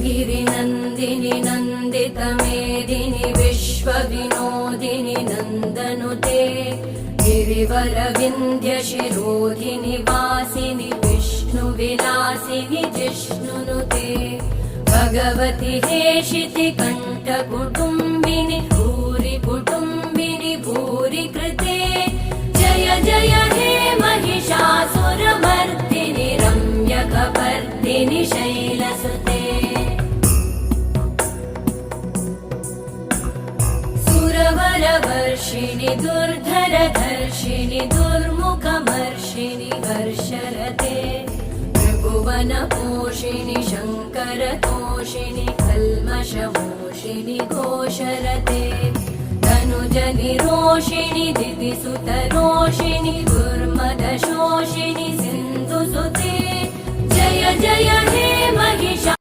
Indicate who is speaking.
Speaker 1: गिरिनन्दिनि नन्दितमेदिनि विश्वविनोदिनि नन्दनुते गिरिवरविन्ध्यशिरोधिनि वासिनि विष्णुविलासिनि जिष्णुनुते भगवति हेशिति कण्ठकुटुम्बिनि भूरि कुटुम्बिनि भूरि कृते जय जय हे महिषासुरमर्दिनि रम्यकपर्दिनि शैलसुते सुरवरवर्षिणि दुर्धरधर्षिणि दुर्मुखमर्षिणि हर्षरते त्रिभुवनपोषिणि शङ्करतोषिणि कल्मषमोषिणि घोषरते तनुजनिरोषिणि दिदिसुतरोषिणि दुर्मदशोषिणि सिन्धुसुते जय जय हे महिषा